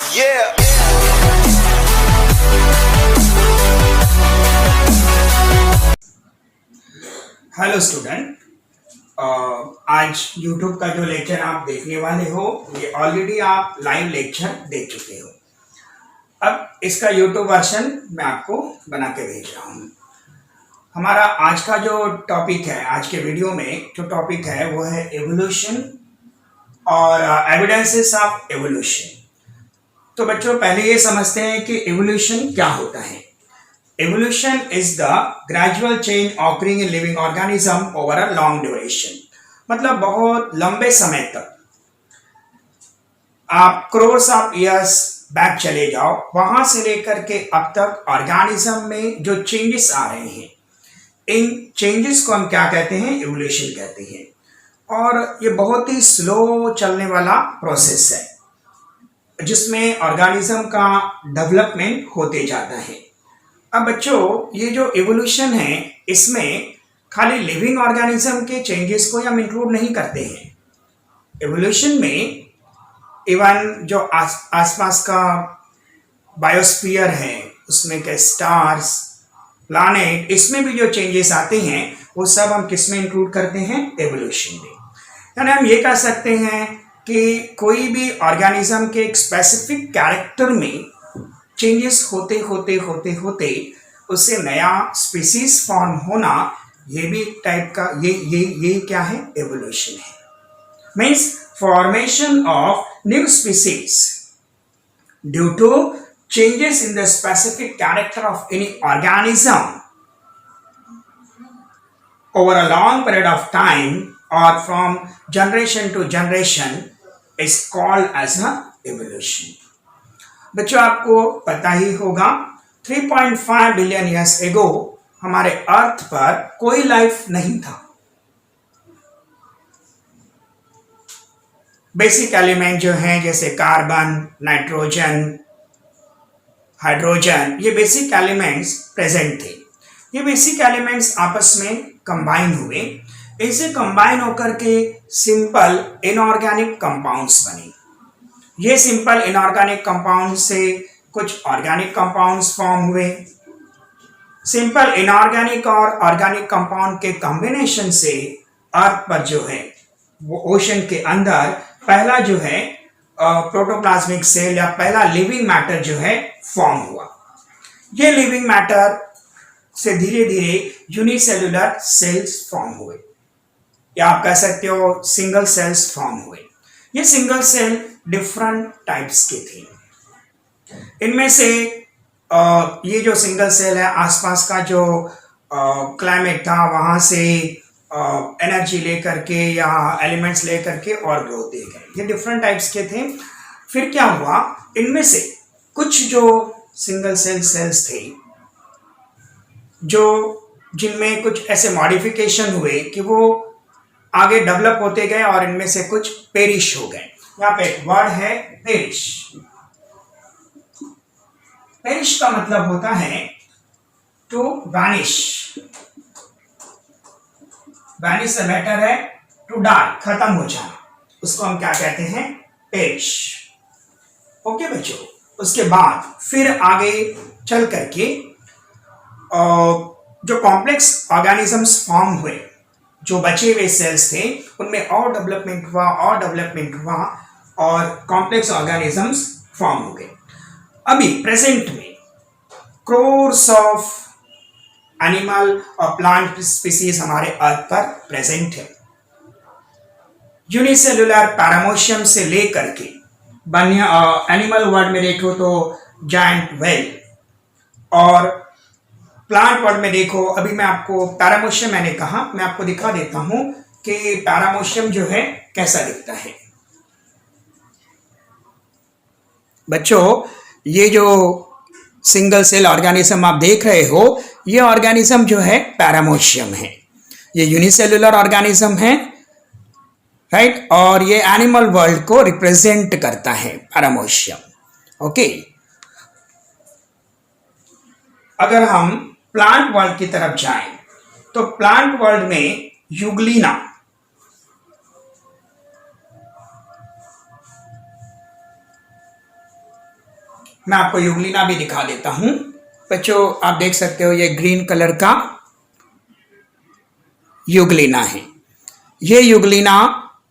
Yeah. Hello student. आज YouTube का जो लेक्चर आप देखने वाले हो ये ऑलरेडी आप लाइव लेक्चर देख चुके हो। अब इसका YouTube वर्जन मैं आपको बना के भेज रहा हूँ। हमारा आज का जो टॉपिक है, आज के वीडियो में जो टॉपिक है वो है एवोल्यूशन और एविडेंसेस ऑफ एवोल्यूशन। तो बच्चों पहले ये समझते हैं कि एवोल्यूशन क्या होता है। Evolution is the gradual change occurring in living organism over a long duration। मतलब बहुत लंबे समय तक, आप crores of years बैक चले जाओ, वहां से लेकर के अब तक ऑर्गेनिज्म में जो चेंजेस आ रहे हैं, इन चेंजेस को हम क्या कहते हैं? एवोल्यूशन कहते हैं। और ये बहुत ही स्लो चलने वाला प्रोसेस है जिसमें ऑर्गेनिज्म का डेवलपमेंट होते जाता है। अब बच्चों ये जो एवोल्यूशन है इसमें खाली लिविंग ऑर्गेनिज्म के चेंजेस को हम इंक्लूड नहीं करते हैं। एवोल्यूशन में इवन जो आसपास का बायोस्फीयर है, उसमें के स्टार्स, प्लैनेट, इसमें भी जो चेंजेस आते हैं वो सब हम किस में इंक्लूड करते हैं? एवोल्यूशन में। यानी हम ये कह सकते हैं कि कोई भी ऑर्गेनिज्म के एक स्पेसिफिक कैरेक्टर में चेंजेस होते होते होते होते उससे नया स्पीसीज फॉर्म होना, ये भी टाइप का ये क्या है? एवोल्यूशन है। Means formation of new species due to changes in the specific character of any organism over a long period of time और from generation to generation is called as a evolution. बच्चों आपको पता ही होगा 3.5 billion years ago हमारे अर्थ पर कोई life नहीं था। बेसिक एलिमेंट जो हैं जैसे कार्बन, नाइट्रोजन, हाइड्रोजन, ये बेसिक एलिमेंट्स प्रेजेंट थे। ये बेसिक एलिमेंट्स आपस में कंबाइन हुए, इनसे कंबाइन होकर के सिंपल इनऑर्गेनिक कंपाउंड्स बने। ये सिंपल इनऑर्गेनिक कंपाउंड से कुछ ऑर्गेनिक कंपाउंड्स फॉर्म हुए। सिंपल इनऑर्गेनिक और ऑर्गेनिक कंपाउंड के कॉम्बिनेशन से अर्थ पर जो है वो ओशन के अंदर पहला जो है प्रोटोप्लाज्मिक सेल या पहला लिविंग मैटर जो है फॉर्म हुआ। ये लिविंग मैटर से धीरे धीरे यूनिसेल्युलर सेल्स फॉर्म हुए, या आप कह सकते हो सिंगल सेल्स फॉर्म हुए। ये सिंगल सेल डिफरेंट टाइप्स के थे। इनमें से ये जो सिंगल सेल है, आसपास का जो क्लाइमेट था वहां से एनर्जी लेकर के या एलिमेंट्स लेकर के और ग्रोथ दे गए। ये डिफरेंट टाइप्स के थे। फिर क्या हुआ, इनमें से कुछ जो सिंगल सेल्स थे जो जिनमें कुछ ऐसे मॉडिफिकेशन हुए कि वो आगे डेवलप होते गए और इनमें से कुछ पेरिश हो गए। यहाँ पे एक वर्ड है पेरिश। पेरिश का मतलब होता है टू वैनिश। वैनिश से बेटर है टू डाई, खत्म हो जाना। उसको हम क्या कहते हैं? पेरिश। ओके बच्चों, उसके बाद फिर आगे चल करके जो कॉम्प्लेक्स ऑर्गेनिजम्स फॉर्म हुए, जो बचे हुए सेल्स थे उनमें और डेवलपमेंट हुआ और कॉम्प्लेक्स ऑर्गेनिजम्स फॉर्म हो गए। अभी प्रेजेंट में क्रोर्स ऑफ एनिमल और प्लांट स्पीसीज हमारे अर्थ पर प्रेजेंट है। यूनिसेल्युलर पैरामोशियम से लेकर के एनिमल वर्ल्ड में देखो तो जायंट व्हेल, और प्लांट वर्ल्ड में देखो, अभी मैं आपको पैरामोशियम मैंने कहा, मैं आपको दिखा देता हूं कि पैरामोशियम जो है कैसा दिखता है। बच्चों ये जो सिंगल सेल ऑर्गेनिज्म आप देख रहे हो, ये ऑर्गेनिज्म जो है पैरामोशियम है। ये यूनिसेल्युलर ऑर्गेनिज्म है, राइट, और ये एनिमल वर्ल्ड को रिप्रेजेंट करता है पैरामोशियम। ओके, अगर हम प्लांट वर्ल्ड की तरफ जाएं तो प्लांट वर्ल्ड में यूग्लिना, मैं आपको यूग्लिना भी दिखा देता हूं। बच्चों आप देख सकते हो, ये ग्रीन कलर का यूग्लिना है। ये यूग्लिना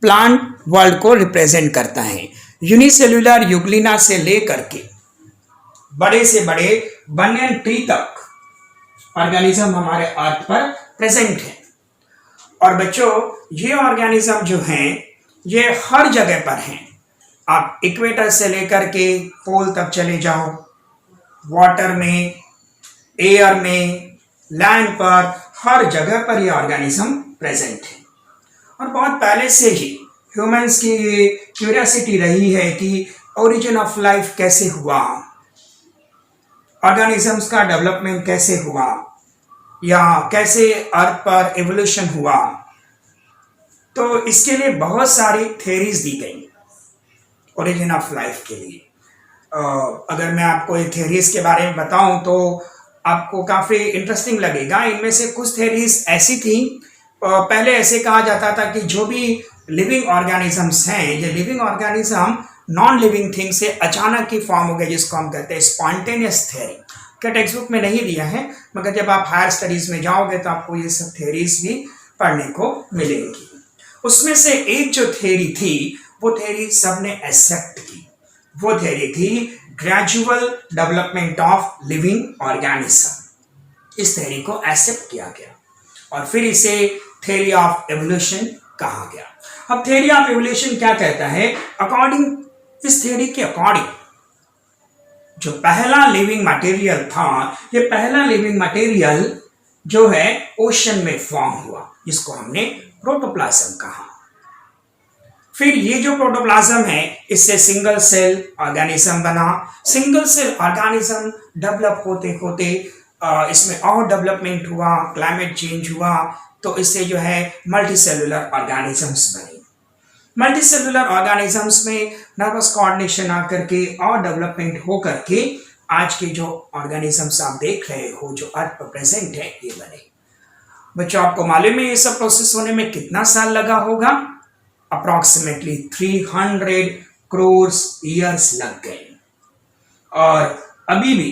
प्लांट वर्ल्ड को रिप्रेजेंट करता है। यूनिसेल्युलर यूग्लिना से लेकर के बड़े से बड़े बनियन ट्री तक ऑर्गेनिज्म हमारे अर्थ पर प्रेजेंट है। और बच्चों ये ऑर्गेनिज्म जो हैं ये हर जगह पर हैं। आप इक्वेटर से लेकर के पोल तक चले जाओ, वाटर में, एयर में, लैंड पर, हर जगह पर ये ऑर्गेनिज्म प्रेजेंट है। और बहुत पहले से ही ह्यूमंस की क्यूरियोसिटी रही है कि ओरिजिन ऑफ लाइफ कैसे हुआ, ऑर्गेनिजम्स का डेवलपमेंट कैसे हुआ, या कैसे अर्थ पर एवोल्यूशन हुआ। तो इसके लिए बहुत सारी थ्योरीज दी गई ओरिजिन ऑफ लाइफ के लिए। अगर मैं आपको ये थ्योरीज के बारे में बताऊं तो आपको काफ़ी इंटरेस्टिंग लगेगा। इनमें से कुछ थ्योरीज ऐसी थी, पहले ऐसे कहा जाता था कि जो भी लिविंग ऑर्गेनिजम्स हैं, ये living organism non living thing से अचानक ही फॉर्म हो गए, जिसको हम कहते हैं स्पॉन्टेनियस थ्योरी। क्या टेक्स्ट बुक में नहीं दिया है, मगर जब आप हायर स्टडीज में जाओगे तो आपको ये सब थ्योरीज भी पढ़ने को मिलेंगी। उसमें से एक जो थ्योरी थी वो थ्योरी सबने एक्सेप्ट की। वो थ्योरी थी gradual development of living organism. इस थ्योरी को एक्सेप्ट किया गया और फिर इसे थ्योरी ऑफ एवोल्यूशन कहा गया। अब थ्योरी ऑफ एवोल्यूशन क्या कहता है? अकॉर्डिंग, इस थ्योरी के अकॉर्डिंग जो पहला लिविंग मटेरियल था, ये पहला लिविंग मटेरियल जो है ओशन में फॉर्म हुआ, जिसको हमने प्रोटोप्लाज्म कहा। फिर ये जो प्रोटोप्लाज्म है, इससे सिंगल सेल ऑर्गेनिज्म बना। सिंगल सेल ऑर्गेनिज्म डेवलप होते होते इसमें और डेवलपमेंट हुआ, क्लाइमेट चेंज हुआ, तो इससे जो है मल्टी सेलुलर ऑर्गेनिजम्स बने। मल्टी सेलुलर ऑर्गेनिजम्स में नर्वस कोऑर्डिनेशन आकर के और डेवलपमेंट हो करके आज के जो ऑर्गेनिजम्स आप देख रहे हो जो अर्थ पर प्रेजेंट है, ये बने। बच्चों आपको मालूम है ये सब प्रोसेस होने में कितना साल लगा होगा? अप्रॉक्सीमेटली 300 करोड़ ईयर्स लग गए। और अभी भी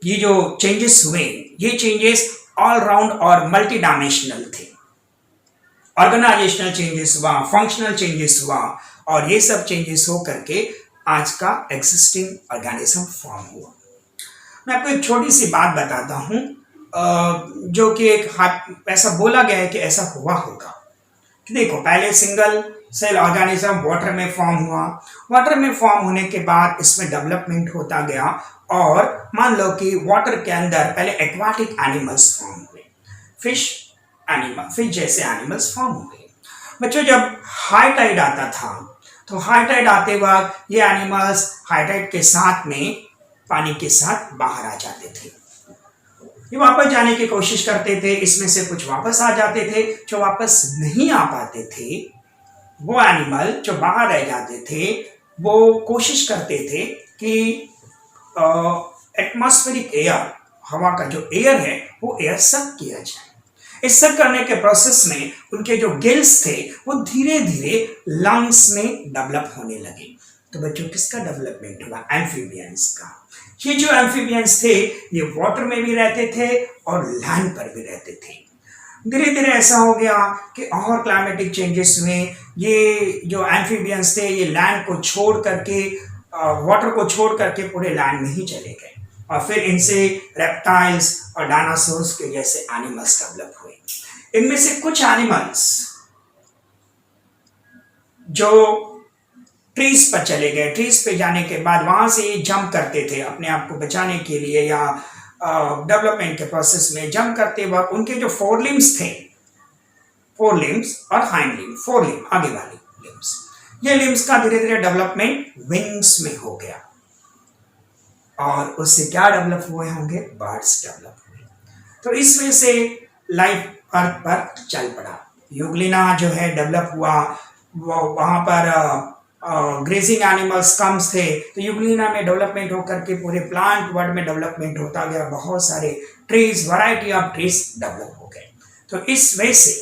ये जो चेंजेस हुए, ये चेंजेस ऑल राउंड और मल्टी डायमेंशनल थे। ऑर्गेनाइजेशनल चेंजेस हुआ, फंक्शनल चेंजेस हुआ, और ये सब चेंजेस हो करके आज का एग्जिस्टिंग ऑर्गेनिज्म फॉर्म हुआ। मैं आपको एक छोटी सी बात बताता हूँ, जो कि एक ऐसा बोला गया है कि ऐसा हुआ होगा कि देखो, पहले सिंगल सेल ऑर्गेनिज्म वाटर में फॉर्म हुआ। वाटर में फॉर्म होने के बाद इसमें डेवलपमेंट होता गया, और मान लो कि वाटर के अंदर पहले एक्वाटिक एनिमल्स फॉर्म हुए, फिश जैसे एनिमल्स फॉर्म हुए। बच्चों जब हाई टाइड आता था, तो हाई टाइड आते वक्त ये एनिमल्स हाई टाइड के साथ में पानी के साथ बाहर आ जाते थे। ये वापस जाने की कोशिश करते थे, इसमें से कुछ वापस आ जाते थे। जो वापस नहीं आ पाते थे, वो एनिमल जो बाहर रह जाते थे, वो कोशिश करते थे कि एटमॉस्फेरिक एयर, हवा का जो एयर है, वो एयर सक किया जाए। इस सक करने के प्रोसेस में उनके जो गिल्स थे वो धीरे धीरे लंग्स में डेवलप होने लगे। तो बच्चों किसका डेवलपमेंट हुआ? एम्फीबियंस का। ये जो एम्फीबियंस थे ये वाटर में भी रहते थे और लैंड पर भी रहते थे। धीरे धीरे ऐसा हो गया कि और क्लाइमेटिक चेंजेस में ये जो एम्फीबियंस थे ये लैंड को छोड़ करके, वाटर को छोड़ करके पूरे लैंड में ही चले गए, और फिर इनसे रेप्टाइल्स और डायनासोर्स के जैसे एनिमल्स डेवलप हुए। इनमें से कुछ एनिमल्स जो ट्रीज पर चले गए, ट्रीज पे जाने के बाद वहां से ये जंप करते थे अपने आप को बचाने के लिए, या डेवलपमेंट के प्रोसेस में जंप करते वक्त उनके जो फोर लिम्स थे, फोर लिम्स और हाइंड लिम्स, फोर लिम्स आगे वाली लिम्स, ये लिम्स का धीरे धीरे डेवलपमेंट विंग्स में हो गया, और उससे क्या डेवलप हुए होंगे? बर्ड्स डेवलप हुए। तो इस वजह से लाइफ अर्थ पर चल पड़ा। यूग्लिना जो है डेवलप हुआ, वो वहाँ पर ग्रेजिंग एनिमल्स कम्स थे, तो यूग्लिना में डेवलपमेंट होकर के पूरे प्लांट वर्ल्ड में डेवलपमेंट होता गया। बहुत सारे trees, variety of trees develop हो गए। तो इस वजह से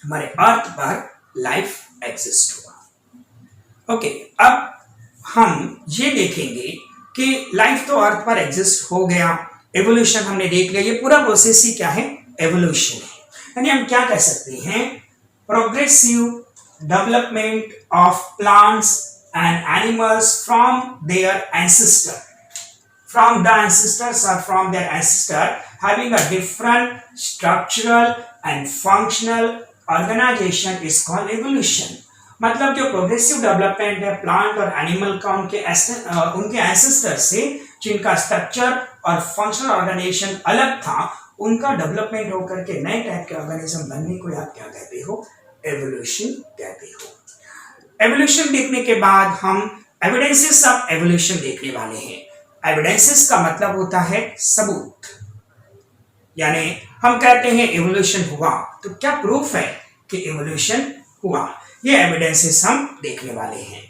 हमारे अर्थ पर लाइफ एग्जिस्ट हुआ। ओके, अब हम ये देखेंगे कि लाइफ तो अर्थ पर एग्जिस्ट हो गया, एवोल्यूशन हमने देख लिया, ये पूरा प्रोसेस ही क्या है, एवोल्यूशन है। यानी हम क्या कह सकते हैं, progressive development of plants and animals from their ancestor, from the ancestors or from their ancestor having a different structural and functional organization is called evolution। मतलब जो प्रोग्रेसिव डेवलपमेंट है प्लांट और एनिमल का उनके एंसेस्टर से, जिनका structure और functional organisation अलग था, उनका डेवलपमेंट होकर के नए टाइप के ऑर्गेनिज्म बनने को आप क्या कहते हो, एवोल्यूशन कहते हो। एवोल्यूशन देखने के बाद हम एविडेंसेस ऑफ एवोल्यूशन देखने वाले हैं। एविडेंसेस का मतलब होता है सबूत, यानी हम कहते हैं एवोल्यूशन हुआ, तो क्या प्रूफ है कि एवोल्यूशन हुआ, ये एविडेंसेस हम देखने वाले हैं।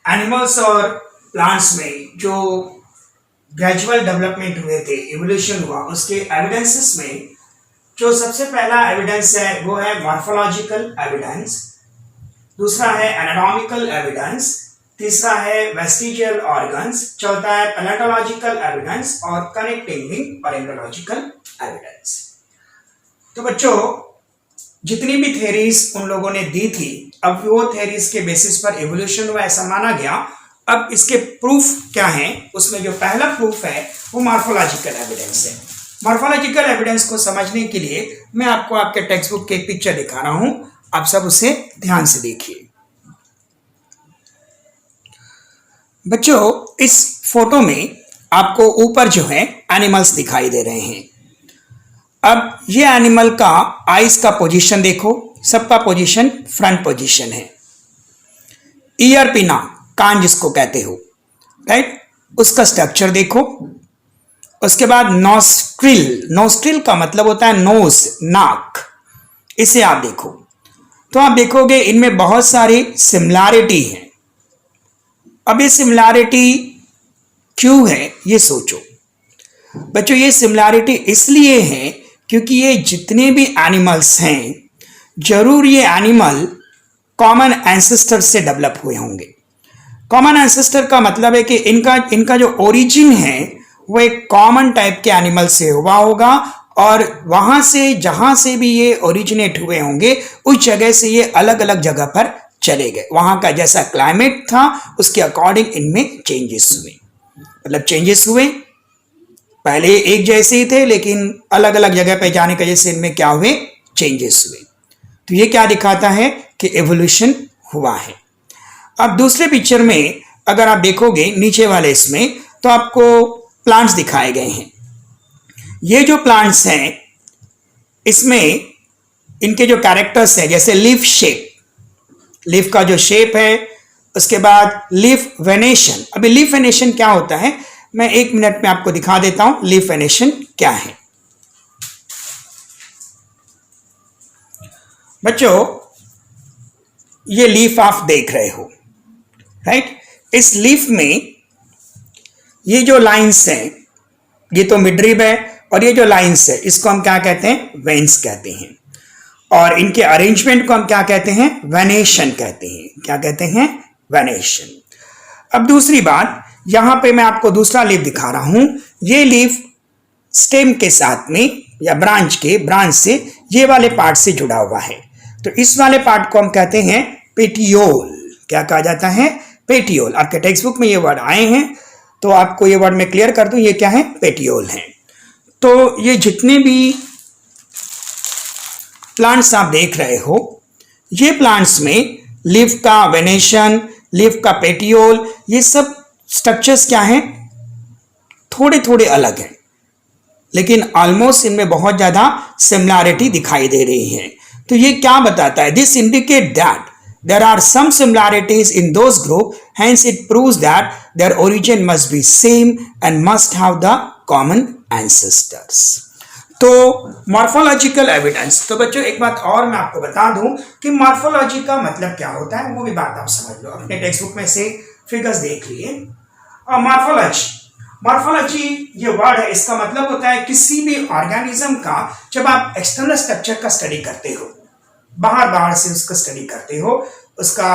एनिमल्स और प्लांट्स में जो ग्रेजुअल डेवलपमेंट हुए थे, एवोल्यूशन हुआ, उसके एविडेंसेस में जो सबसे पहला एविडेंस है वो है मॉर्फोलॉजिकल एविडेंस, दूसरा है एनाटॉमिकल एविडेंस, तीसरा है वेस्टिजियल ऑर्गन्स, चौथा है पैलेटोलॉजिकल एविडेंस और कनेक्टिंग लिंक और एम्ब्रियोलॉजिकल एविडेंस। तो बच्चों जितनी भी थ्योरीज उन लोगों ने दी थी, अब वो थ्योरीज के बेसिस पर एवोल्यूशन हुआ ऐसा माना गया। अब इसके प्रूफ क्या है, उसमें जो पहला प्रूफ है वो मॉर्फोलॉजिकल एविडेंस है। मॉर्फोलॉजिकल एविडेंस को समझने के लिए मैं आपको आपके टेक्स्ट बुक के एक पिक्चर दिखा रहा हूं, आप सब उसे ध्यान से देखिए। बच्चों इस फोटो में आपको ऊपर जो है एनिमल्स दिखाई दे रहे हैं। अब ये एनिमल का आईज का पोजीशन देखो, सबका पोजीशन फ्रंट पोजीशन है। ईयर पिना, कान जिसको कहते हो, राइट, उसका स्ट्रक्चर देखो। उसके बाद नोस्ट्रिल, नोस्ट्रिल का मतलब होता है नोज, नाक, इसे आप देखो तो आप देखोगे इनमें बहुत सारी सिमिलैरिटी है। अब ये सिमिलैरिटी क्यों है ये सोचो बच्चों। ये सिमिलैरिटी इसलिए है क्योंकि ये जितने भी एनिमल्स हैं, जरूर ये एनिमल कॉमन एंसेस्टर से डेवलप हुए होंगे। कॉमन एंसेस्टर का मतलब है कि इनका जो ओरिजिन है वो एक कॉमन टाइप के एनिमल से हुआ होगा, और वहां से जहां से भी ये ओरिजिनेट हुए होंगे उस जगह से ये अलग अलग जगह पर चले गए। वहां का जैसा क्लाइमेट था उसके अकॉर्डिंग इनमें चेंजेस हुए। मतलब चेंजेस हुए, पहले एक जैसे ही थे लेकिन अलग अलग जगह पे जाने की वजह से इनमें क्या हुए, चेंजेस हुए। तो ये क्या दिखाता है कि एवोल्यूशन हुआ है। अब दूसरे पिक्चर में अगर आप देखोगे नीचे वाले इसमें, तो आपको प्लांट्स दिखाए गए हैं। ये जो प्लांट्स हैं इसमें इनके जो कैरेक्टर्स हैं, जैसे लीफ शेप, लीफ का जो शेप है, उसके बाद लीफ वेनेशन। अभी लीफ वेनेशन क्या होता है मैं 1 मिनट में आपको दिखा देता हूं लीफ वेनेशन क्या है। बच्चों ये लीफ आप देख रहे हो, राइट। इस लीफ में ये जो लाइंस हैं ये तो मिडरिब है, और ये जो लाइंस है इसको हम क्या कहते हैं, वेन्स कहते हैं। और इनके अरेंजमेंट को हम क्या कहते हैं, वेनेशन कहते हैं। क्या कहते हैं, वेनेशन। अब दूसरी बात, यहां पे मैं आपको दूसरा लीफ दिखा रहा हूं। ये लीफ स्टेम के साथ में या ब्रांच से ये वाले पार्ट से जुड़ा हुआ है। तो इस वाले पार्ट को हम कहते हैं पेटियोल। क्या कहा जाता है, पेटियोल। आपके टेक्स्ट बुक में ये वर्ड आए हैं तो आपको ये वर्ड मैं क्लियर कर दूं, ये क्या है, पेटियोल है। तो ये जितने भी प्लांट्स आप देख रहे हो, ये प्लांट्स में लीफ का वेनेशन, लीफ का पेटियोल, ये सब स्ट्रक्चर्स क्या हैं, थोड़े थोड़े अलग हैं, लेकिन ऑलमोस्ट इनमें बहुत ज्यादा सिमिलैरिटी दिखाई दे रही है। तो ये क्या बताता है, this indicate that there are some similarities in those group, hence it proves that their origin must be same and must have the common ancestors। तो मॉर्फोलॉजिकल एविडेंस। तो बच्चों एक बात और मैं आपको बता दूं कि मॉर्फोलॉजी का मतलब क्या होता है, वो भी बात आप समझ लो। अपने टेक्स्ट बुक में से फिगर्स देख लिए। और मॉर्फोलॉजी ये वर्ड है, इसका मतलब होता है किसी भी ऑर्गेनिज्म का जब आप एक्सटर्नल स्ट्रक्चर का स्टडी करते हो, बाहर बाहर से उसका स्टडी करते हो, उसका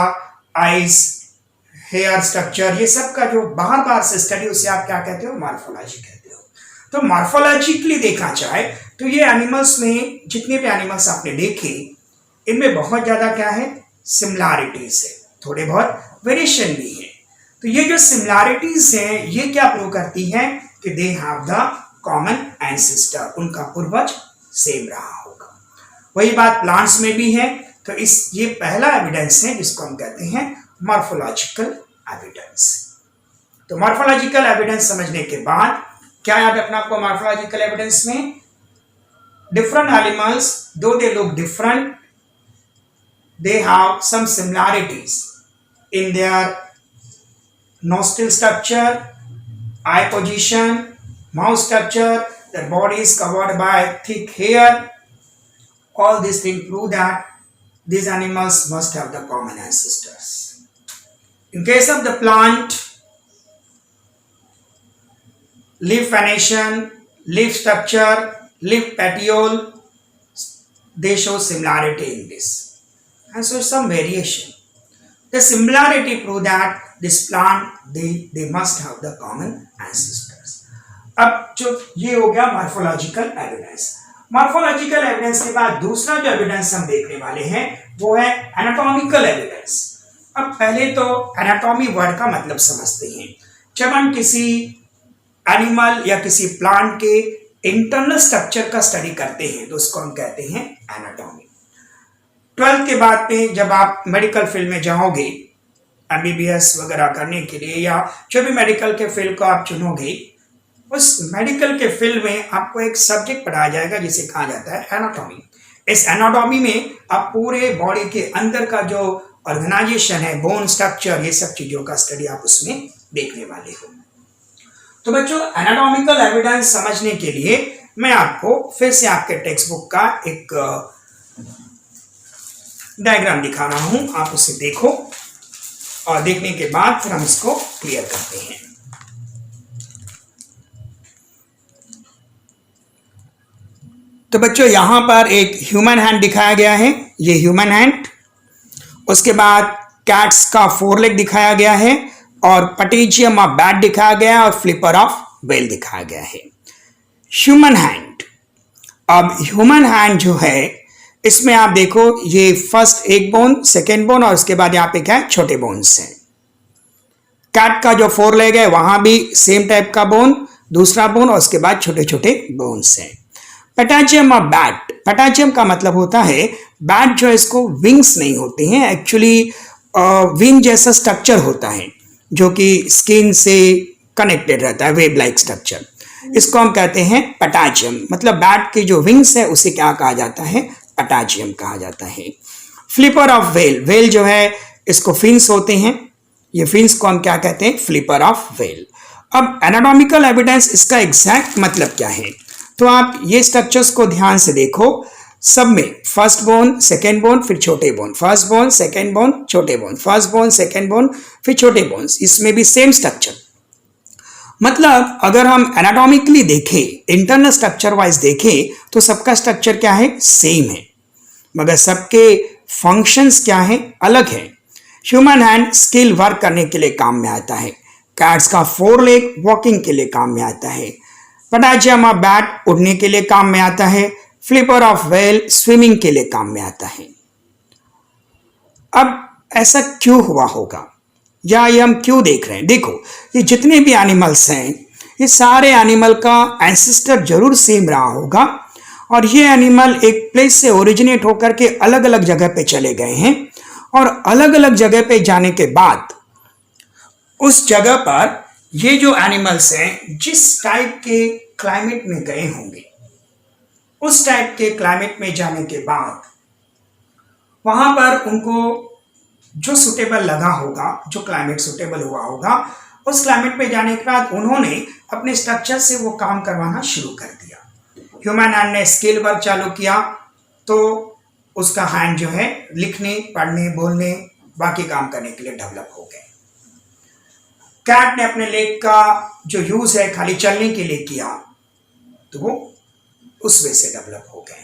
आइज, हेयर स्ट्रक्चर, ये सब का जो बाहर बाहर से स्टडी, उसे आप क्या कहते हो? मॉर्फोलॉजी कहते हो। तो मॉर्फोलॉजिकली देखा जाए तो ये एनिमल्स में जितने भी एनिमल्स आपने देखे, इनमें बहुत ज्यादा क्या है? सिमिलैरिटीज है, थोड़े बहुत वेरिएशन भी है। तो ये जो सिमिलैरिटीज हैं ये क्या प्रूव करती हैं? कि they have the common ancestor, उनका पूर्वज सेम रहा होगा। वही बात प्लांट्स में भी है। तो ये पहला एविडेंस है जिसको हम कहते हैं मॉर्फोलॉजिकल एविडेंस। तो मॉर्फोलॉजिकल एविडेंस समझने के बाद क्या याद रखना आपको? मॉर्फोलॉजिकल एविडेंस में डिफरेंट एनिमल्स, दो they look different, they have some similarities in their nostril structure, eye position, mouth structure, their body is covered by thick hair. All these things prove that these animals must have the common ancestors. In case of the plant, leaf venation, leaf structure, leaf petiole, they show similarity in this. And so some variation. The similarity prove that this plant they must have the common ancestors. अब जो ये हो गया morphological evidence. Morphological evidence के बाद दूसरा जो evidence हम देखने वाले हैं वो है एनाटॉमिकल एविडेंस। अब पहले तो एनाटॉमी वर्ड का मतलब समझते हैं। जब हम किसी एनिमल या किसी प्लांट के इंटरनल स्ट्रक्चर का स्टडी करते हैं तो उसको हम कहते हैं एनाटॉमी। 12th के बाद में जब आप मेडिकल फील्ड में जाओगे, एमबीबीएस वगैरह करने के लिए, या जो भी मेडिकल के फील्ड को आप चुनोगे, उस मेडिकल के फील्ड में आपको एक सब्जेक्ट पढ़ाया जाएगा जिसे कहा जाता है एनाटॉमी। इस एनाटॉमी में आप पूरे बॉडी के अंदर का जो ऑर्गेनाइजेशन है, बोन स्ट्रक्चर, ये सब चीजों का स्टडी आप उसमें देखने वाले हो। तो बच्चों, एनाटॉमिकल एविडेंस समझने के लिए मैं आपको फिर से आपके टेक्स्ट बुक का एक डायग्राम दिखा रहा हूं, आप उसे देखो और देखने के बाद फिर हम इसको क्लियर करते हैं। तो बच्चों, यहां पर एक ह्यूमन हैंड दिखाया गया है, ये ह्यूमन हैंड। उसके बाद कैट्स का 4 लेग दिखाया गया है और पटेजियम ऑफ बैट दिखाया गया है और फ्लिपर ऑफ वेल दिखाया गया है। Human hand. अब ह्यूमन हैंड जो है, इसमें आप देखो ये फर्स्ट एक बोन, सेकेंड बोन और उसके बाद यहाँ पे क्या है? छोटे बोन्स हैं। कैट का जो 4 लेग है वहां भी सेम टाइप का बोन, दूसरा बोन और उसके बाद छोटे छोटे बोन्स हैं। पेटाजियम ऑफ बैट। पेटाजियम का मतलब होता है बैट जो है इसको विंग्स नहीं होते हैं, एक्चुअली विंग जैसा स्ट्रक्चर होता है जो कि स्किन से कनेक्टेड रहता है, वेब लाइक स्ट्रक्चर। इसको हम कहते हैं पेटाजियम। मतलब बैट के जो विंग्स है उसे क्या कहा जाता है? पेटाजियम कहा जाता है। Flipper of well. वेल जो है इसको फिन्स होते हैं, ये फिन्स को हम क्या कहते हैं? Flipper of well. अब एनाटॉमिकल एविडेंस, इसका एग्जैक्ट मतलब क्या है? तो आप ये स्ट्रक्चर्स को ध्यान से देखो। सब में फर्स्ट बोन, सेकेंड बोन, फिर छोटे bone, first bone, second bone, छोटे bone, first bone, second bone, फिर छोटे बोन्स, इसमें भी सेम स्ट्रक्चर। मतलब अगर हम एनाटॉमिकली देखें, इंटरनल स्ट्रक्चर वाइज देखें, तो सबका स्ट्रक्चर क्या है? सेम है, मगर सबके फंक्शंस क्या है? अलग है। ह्यूमन हैंड स्किल वर्क करने के लिए काम में आता है। कैट्स का 4 लेग वॉकिंग के लिए काम में आता है। पेटाजियम ऑफ बैट उड़ने के लिए काम में आता है। फ्लिपर ऑफ वेल स्विमिंग के लिए काम में आता है। अब ऐसा क्यों हुआ होगा, या ये हम क्यों देख रहे हैं? देखो, ये जितने भी एनिमल्स हैं, ये सारे एनिमल का एंसेस्टर जरूर सेम रहा होगा और ये एनिमल एक प्लेस से ओरिजिनेट होकर के अलग अलग जगह पे चले गए हैं और अलग अलग जगह पे जाने के बाद उस जगह पर ये जो एनिमल्स हैं जिस टाइप के क्लाइमेट में गए होंगे, उस टाइप के क्लाइमेट में जाने के बाद वहां पर उनको जो सुटेबल लगा होगा, जो क्लाइमेट सुटेबल हुआ होगा, उस क्लाइमेट पे जाने के बाद उन्होंने अपने स्ट्रक्चर से वो काम करवाना शुरू कर दिया। ह्यूमन हैंड ने स्किल वर्क चालू किया तो उसका हैंड जो है लिखने, पढ़ने, बोलने, बाकी काम करने के लिए डेवलप हो गए। कैट ने अपने लेग का जो यूज है खाली चलने के लिए किया तो वो उस वे से डेवलप हो गए।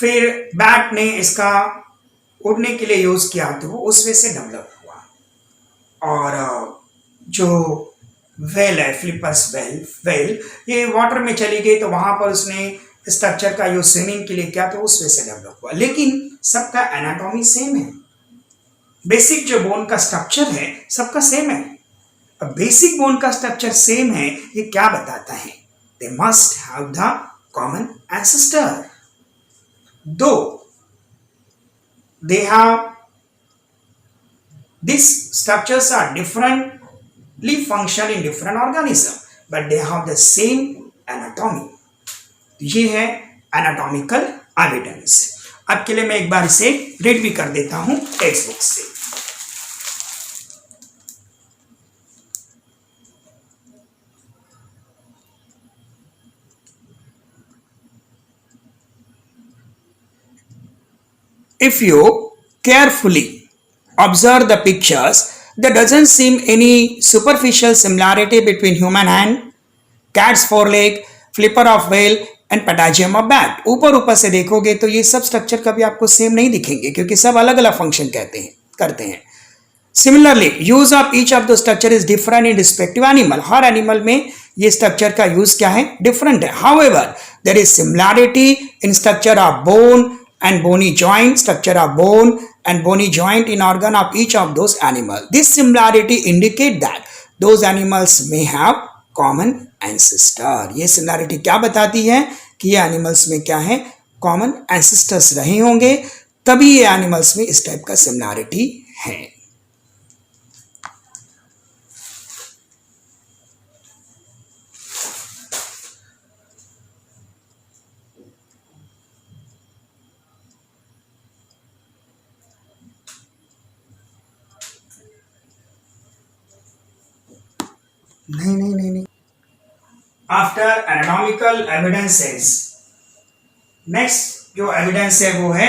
फिर बैट ने इसका उड़ने के लिए यूज किया तो वो उस वे से डेवलप हुआ। और जो वेल है, फ्लिपर्स वेल ये वाटर में चली गई तो वहां पर उसने स्ट्रक्चर का यूज स्विमिंग के लिए किया तो उस वे से डेवलप हुआ। लेकिन सबका एनाटॉमी सेम है, बेसिक जो बोन का स्ट्रक्चर है सबका सेम है। अब बेसिक बोन का स्ट्रक्चर सेम है, ये क्या बताता है? They must have the common ancestor, दो they have these structures are differently function in different organism but they have the same anatomy। ये है anatomical evidence। अब के लिए मैं एक बार इसे रीड भी कर देता हूं टेक्स्ट बुक से। If you carefully observe the pictures, there doesn't seem any superficial similarity between human hand, cat's foreleg, flipper of whale and patagium of bat। ऊपर से देखोगे तो ये सब स्ट्रक्चर कभी आपको सेम नहीं दिखेंगे क्योंकि सब अलग अलग फंक्शन करते हैं। Similarly use of each of the structure is different in respective animal. हर एनिमल में ये स्ट्रक्चर का यूज क्या है? डिफरेंट है। However there is similarity in structure of bone and bony joint, structure of bone and bony joint in organ of each of those animals. This similarity indicate that those animals may have common ancestor। ये similarity क्या बताती है? कि ये animals में क्या है? common ancestors रहे होंगे, तभी ये animals में इस टाइप का similarity है। नहीं। आफ्टर एनाटॉमिकल एविडेंसेस, नेक्स्ट जो एविडेंस है वो है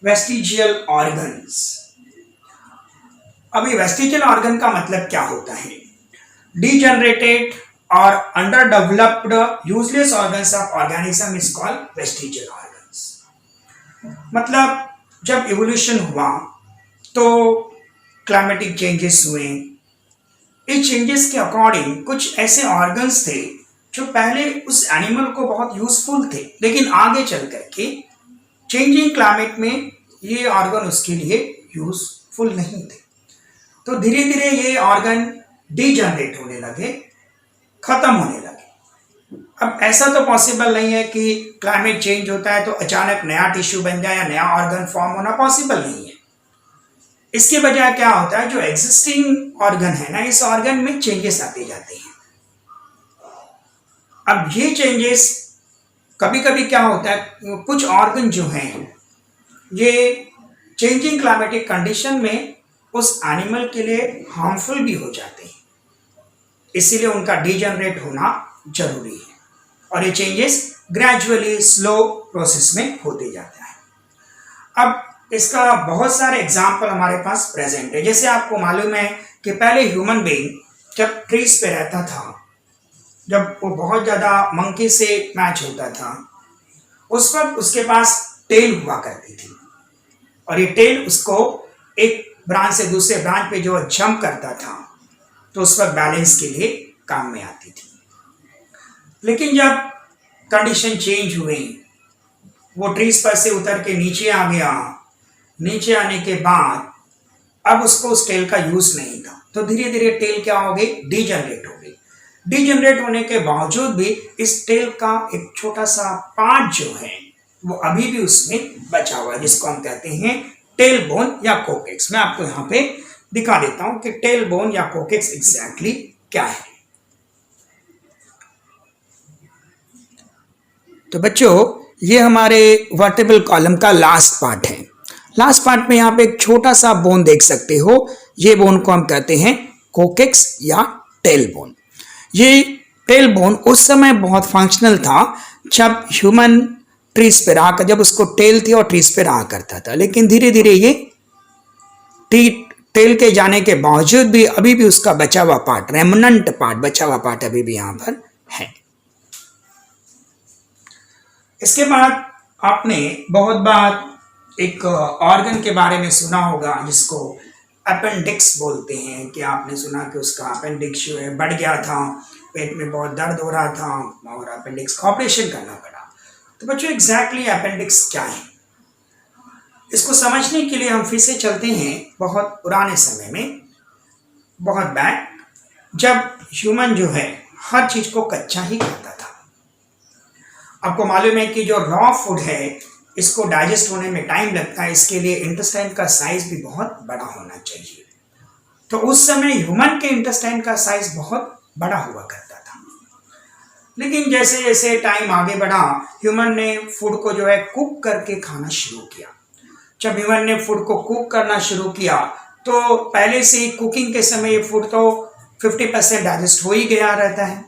वेस्टिजियल ऑर्गन्स। अभी वेस्टिजियल ऑर्गन का मतलब क्या होता है? डिजेनरेटेड और under developed useless organs of organism is called vestigial organs. मतलब जब इवोल्यूशन हुआ तो क्लाइमेटिक चेंजेस हुए, इस चेंजेस के अकॉर्डिंग कुछ ऐसे ऑर्गन्स थे जो पहले उस एनिमल को बहुत यूजफुल थे, लेकिन आगे चल करके चेंजिंग क्लाइमेट में ये ऑर्गन उसके लिए यूजफुल नहीं थे। तो धीरे धीरे ये ऑर्गन डीजनरेट होने लगे, खत्म होने लगे। अब ऐसा तो पॉसिबल नहीं है कि क्लाइमेट चेंज होता है तो अचानक नया टिश्यू बन जाए या नया ऑर्गन फॉर्म होना पॉसिबल नहीं है। इसके बजाय क्या होता है, जो एग्जिस्टिंग ऑर्गन है ना, इस ऑर्गन में चेंजेस आते जाते हैं। अब ये चेंजेस कभी कभी क्या होता है, कुछ ऑर्गन जो हैं ये चेंजिंग क्लाइमेटिक कंडीशन में उस एनिमल के लिए हार्मफुल भी हो जाते हैं, इसीलिए उनका डीजनरेट होना जरूरी है। और ये चेंजेस ग्रेजुअली स्लो प्रोसेस में होते जाता है। अब इसका बहुत सारे एग्जाम्पल हमारे पास प्रेजेंट है। जैसे आपको मालूम है कि पहले ह्यूमन बीइंग जब ट्रीज पे रहता था, जब वो बहुत ज्यादा मंकी से मैच होता था, उस वक्त उसके पास टेल हुआ करती थी और ये टेल उसको एक ब्रांच से दूसरे ब्रांच पे जो जंप करता था तो उस वक्त बैलेंस के लिए काम में आती थी। लेकिन जब कंडीशन चेंज हुई, वो ट्रीज पर से उतर के नीचे आ गया, नीचे आने के बाद अब उसको उस टेल का यूज नहीं था, तो धीरे धीरे टेल क्या हो गई, डीजनरेट हो गई। डीजनरेट होने के बावजूद भी इस टेल का एक छोटा सा पार्ट जो है वो अभी भी उसमें बचा हुआ है, जिसको हम कहते हैं टेल बोन या कोकेक्स। मैं आपको यहाँ पे दिखा देता हूं कि टेल बोन या कोकेक्स एग्जैक्टली क्या है। तो बच्चों, ये हमारे वर्टेब्रल कॉलम का लास्ट पार्ट है। लास्ट पार्ट में यहाँ पे एक छोटा सा बोन देख सकते हो, ये बोन को हम कहते हैं कोकेक्स या टेल बोन। ये टेल बोन उस समय बहुत फंक्शनल था जब ह्यूमन ट्रीज पे रहा, जब उसको टेल थी और ट्रीज पे रहा करता था। लेकिन धीरे धीरे ये टेल के जाने के बावजूद भी अभी भी उसका बचा हुआ पार्ट, रेमनेंट पार्ट, बचा हुआ पार्ट अभी भी यहाँ पर है। इसके बाद आपने बहुत बार एक ऑर्गन के बारे में सुना होगा जिसको अपेंडिक्स बोलते हैं, कि आपने सुना कि उसका अपेंडिक्स जो है बढ़ गया था, पेट में बहुत दर्द हो रहा था और अपेंडिक्स का ऑपरेशन करना पड़ा। तो बच्चों एग्जैक्टली अपेंडिक्स क्या है, इसको समझने के लिए हम फिर से चलते हैं बहुत पुराने समय में, बहुत बैक, जब ह्यूमन जो है हर चीज को कच्चा ही खाता था। आपको मालूम है कि जो रॉ फूड है इसको डाइजेस्ट होने में टाइम लगता है, इसके लिए इंटेस्टाइन का साइज भी बहुत बड़ा होना चाहिए। तो उस समय ह्यूमन के इंटेस्टाइन का साइज बहुत बड़ा हुआ करता था। लेकिन जैसे जैसे टाइम आगे बढ़ा, ह्यूमन ने फूड को जो है कुक करके खाना शुरू किया। जब ह्यूमन ने फूड को कुक करना शुरू किया तो पहले से ही कुकिंग के समय ये फूड तो 50% डाइजेस्ट हो ही गया रहता है।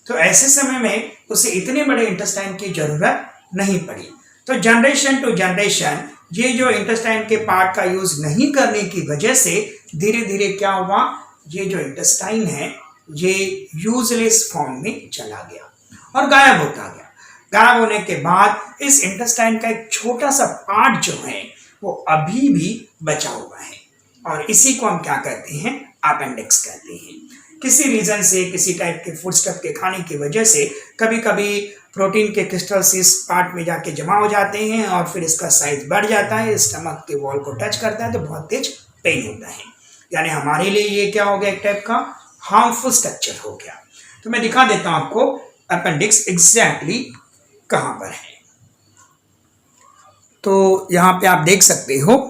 तो ऐसे समय में उसे इतने बड़े इंटेस्टाइन की जरूरत नहीं पड़ी। तो जनरेशन टू जनरेशन ये जो इंटेस्टाइन के पार्ट का यूज नहीं करने की वजह से धीरे धीरे क्या हुआ, ये जो इंटेस्टाइन है ये यूजलेस फॉर्म में चला गया और गायब होता गया। गायब होने के बाद इस इंटेस्टाइन का एक छोटा सा पार्ट जो है वो अभी भी बचा हुआ है और इसी को हम क्या कहते हैं, अपेंडिक्स कहते हैं। किसी रीजन से, किसी टाइप के फूड स्टफ के खाने की वजह से कभी कभी प्रोटीन के क्रिस्टल्स इस पार्ट में जाके जमा हो जाते हैं और फिर इसका साइज बढ़ जाता है, स्टमक के वॉल को टच करता है तो बहुत तेज पेन होता है। यानी हमारे लिए ये क्या हो गया, एक टाइप का हार्मफुल स्ट्रक्चर हो गया। तो मैं दिखा देता हूं आपको अपेंडिक्स एग्जैक्टली कहां पर है। तो यहां पे आप देख सकते हो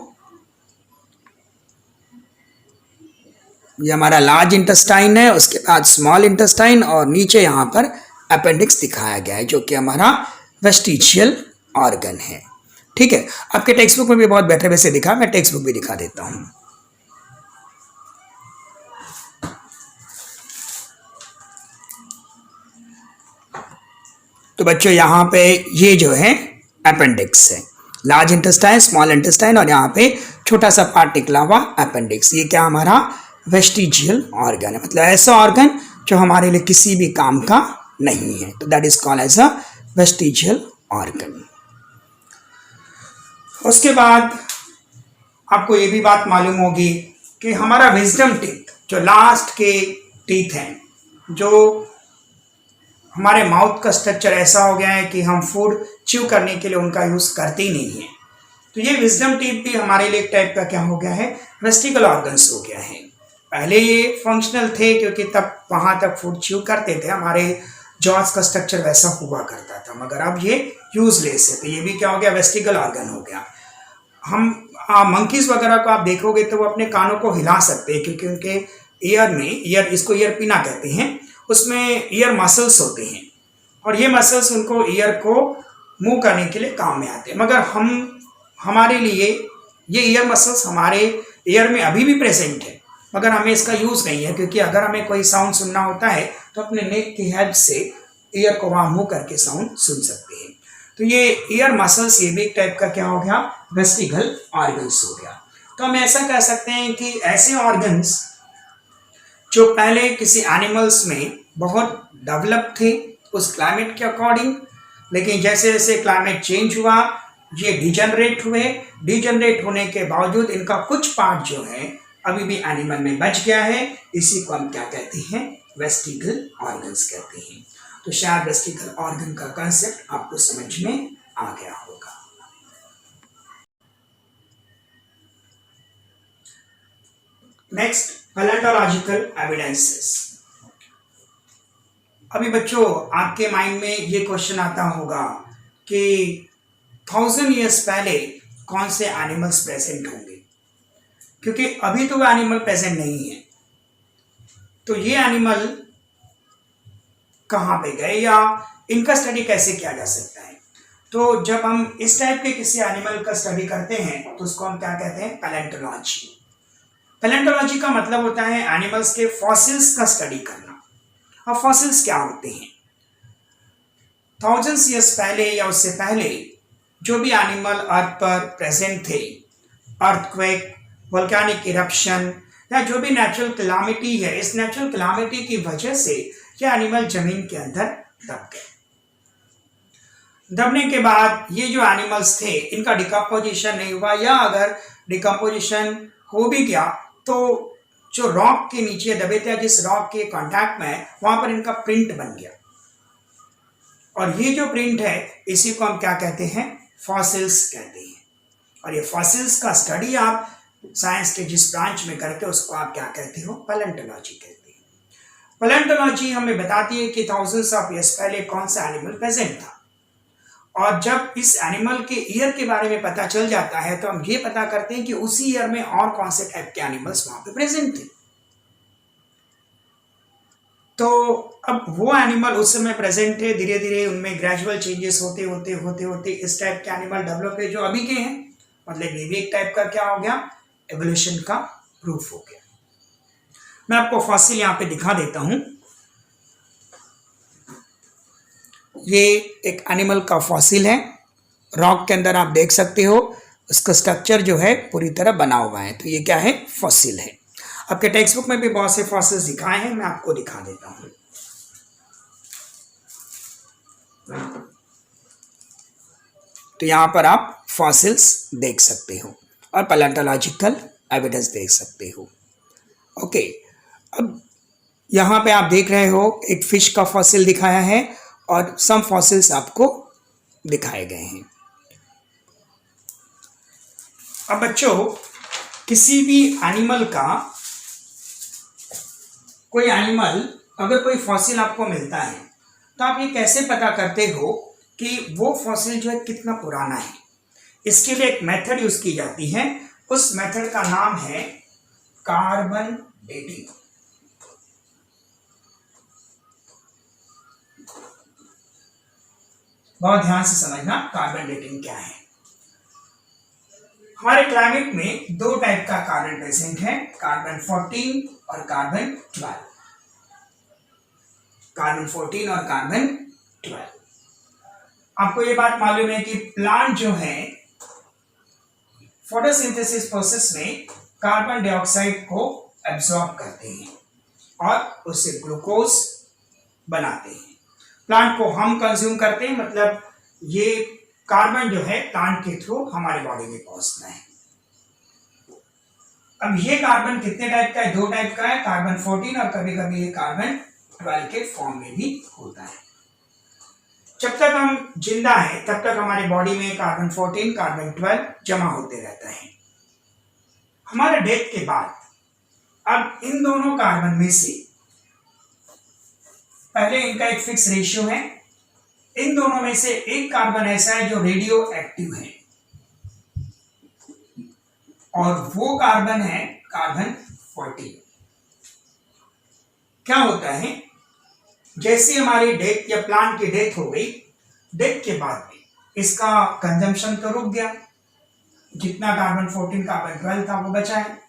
ये हमारा लार्ज इंटेस्टाइन है, उसके बाद स्मॉल इंटेस्टाइन और नीचे यहाँ पर अपेंडिक्स दिखाया गया है जो कि हमारा वेस्टिजियल ऑर्गन है। ठीक है, आपके टेक्स्ट बुक में भी बहुत बेटर वे से दिखा, मैं टेक्स्ट बुक भी दिखा देता हूँ। तो बच्चों यहाँ पे ये जो है अपेंडिक्स है, लार्ज इंटेस्टाइन, स्मॉल इंटेस्टाइन और यहाँ पे छोटा सा पार्ट निकला हुआ अपेंडिक्स। ये क्या हमारा वेस्टिजियल ऑर्गन है, मतलब ऐसा ऑर्गन जो हमारे लिए किसी भी काम का नहीं है। तो that is called as a vestigial organ. उसके बाद आपको ये भी बात मालूम होगी कि हमारा विजडम टीथ, जो लास्ट के टीथ हैं, जो हमारे माउथ का स्ट्रक्चर ऐसा हो गया है कि हम फूड च्यू करने के लिए उनका यूज करते ही नहीं है। तो ये विजडम टीथ भी हमारे लिए एक टाइप का क्या हो गया है, वेस्टिकल ऑर्गन्स हो गया है। पहले ये फंक्शनल थे क्योंकि तब वहां तक फूड च्यू करते थे, हमारे जॉस का स्ट्रक्चर वैसा हुआ करता था, मगर अब ये यूजलेस है। तो ये भी क्या हो गया, वेस्टिकल ऑर्गन हो गया। हम मंकीज वगैरह को आप देखोगे तो वो अपने कानों को हिला सकते हैं क्योंकि उनके ईयर में, ईयर इसको ईयर पिना कहते हैं, उसमें ईयर मसल्स होते हैं और ये मसल्स उनको ईयर को मूव करने के लिए काम में आते हैं। मगर हमारे लिए ये ईयर मसल्स हमारे ईयर में अभी भी प्रेजेंट है, मगर हमें इसका यूज नहीं है क्योंकि अगर हमें कोई साउंड सुनना होता है तो अपने नेक की हेल्प से ईयर को वहां मूव करके साउंड सुन सकते हैं। तो ये ईयर मसल्स, ये भी एक टाइप का क्या हो गया, वेस्टिकल ऑर्गन्स हो गया। तो हम ऐसा कह सकते हैं कि ऐसे ऑर्गन्स जो पहले किसी एनिमल्स में बहुत डेवलप थे उस क्लाइमेट के अकॉर्डिंग, लेकिन जैसे जैसे क्लाइमेट चेंज हुआ ये डिजनरेट हुए। डिजनरेट होने के बावजूद इनका कुछ पार्ट जो है अभी भी एनिमल में बच गया है, इसी को हम क्या कहते हैं, वेस्टिकल ऑर्गन्स कहते हैं। तो शायद वेस्टिकल ऑर्गन का कंसेप्ट आपको समझ में आ गया होगा। Next, palaeontological evidences. अभी बच्चों आपके माइंड में ये क्वेश्चन आता होगा कि 1000 ईयर्स पहले कौन से एनिमल्स प्रेजेंट होंगे, क्योंकि अभी तो वो एनिमल प्रेजेंट नहीं है। तो ये एनिमल कहाँ पे गए या इनका स्टडी कैसे किया जा सकता है। तो जब हम इस टाइप के किसी एनिमल का स्टडी करते हैं तो उसको हम क्या कहते हैं, पैलेंटोलॉजी। पैलेंटोलॉजी का मतलब होता है एनिमल्स के फॉसिल्स का स्टडी करना। अब फॉसिल्स क्या होते हैं, 1000 ईयर्स पहले या उससे पहले जो भी एनिमल अर्थ पर प्रेजेंट थे, अर्थक्वेक, वोल्केनिक इरप्शन या जो भी नेचुरल कैलामिटी है, इस नेचुरल कैलामिटी की वजह से ये एनिमल जमीन के अंदर दब गए। दबने के बाद ये जो एनिमल्स थे इनका डिकम्पोजिशन नहीं हुआ, या अगर डिकम्पोजिशन हो भी गया तो जो रॉक के नीचे दबे थे, जिस रॉक के कांटेक्ट में है वहां पर इनका प्रिंट बन गया, और ये जो प्रिंट है इसी को हम क्या कहते हैं, फॉसिल्स कहते हैं। और ये फॉसिल्स का स्टडी आप साइंस के जिस ब्रांच में करते हो उसको आप क्या कहते हो, पैलेंटोलॉजी कहते हैं। पैलेंटोलॉजी हमें बताती है कि थाउजेंड्स ऑफ ईयर्स पहले कौन सा एनिमल प्रेजेंट था, और जब इस एनिमल के ईयर के बारे में पता चल जाता है तो हम ये पता करते हैं कि उसी ईयर में और कौन से टाइप के एनिमल्स वहां पे प्रेजेंट थे। तो अब वो एनिमल उस समय प्रेजेंट थे, धीरे धीरे उनमें ग्रेजुअल चेंजेस होते होते होते होते इस टाइप के एनिमल डेवलप हुए जो अभी के हैं, मतलब ये भी एक टाइप का क्या हो गया, एवोल्यूशन का प्रूफ हो गया। मैं आपको फॉसिल यहां पे दिखा देता हूं। ये एक एनिमल का फॉसिल है, रॉक के अंदर आप देख सकते हो उसका स्ट्रक्चर जो है पूरी तरह बना हुआ है, तो ये क्या है, फॉसिल है। आपके टेक्स्ट बुक में भी बहुत से फॉसिल्स दिखाए हैं, मैं आपको दिखा देता हूं। तो यहां पर आप फॉसिल्स देख सकते हो और पैलेंटोलॉजिकल एविडेंस देख सकते हो। ओके, अब यहां पे आप देख रहे हो एक फिश का फॉसिल दिखाया है और सम फॉसिल्स आपको दिखाए गए हैं। अब बच्चों, किसी भी एनिमल का, कोई एनिमल अगर कोई फॉसिल आपको मिलता है तो आप ये कैसे पता करते हो कि वो फॉसिल जो है कितना पुराना है। इसके लिए एक मेथड यूज की जाती है, उस मेथड का नाम है कार्बन डेटिंग। बहुत ध्यान से समझना कार्बन डेटिंग क्या है। हमारे क्लाइमेट में दो टाइप का कार्बन प्रेजेंट है, कार्बन 14 और कार्बन 12। कार्बन 14 और कार्बन 12। आपको ये बात मालूम है कि प्लांट जो है फोटोसिंथेसिस प्रोसेस में कार्बन डाइऑक्साइड को एब्जॉर्ब करते हैं और उससे ग्लूकोज बनाते हैं। प्लांट को हम कंज्यूम करते हैं, मतलब ये कार्बन जो है प्लांट के थ्रू हमारे बॉडी में पहुंचता है। अब ये कार्बन कितने टाइप का है, दो टाइप का है, कार्बन 14 और कभी कभी ये कार्बन 12 के फॉर्म में भी होता है। जब तक हम जिंदा हैं तब तक हमारी बॉडी में कार्बन 14 कार्बन 12 जमा होते रहता है। हमारे डेथ के बाद अब इन दोनों कार्बन में से पहले इनका एक फिक्स रेशियो है, इन दोनों में से एक कार्बन ऐसा है जो रेडियो एक्टिव है और वो कार्बन है कार्बन 14। क्या होता है, जैसे हमारी डेथ या प्लांट की डेथ हो गई, डेथ के बाद भी इसका कंजम्पशन तो रुक गया, जितना कार्बन 14 कार्बन 12 था वो बचा है।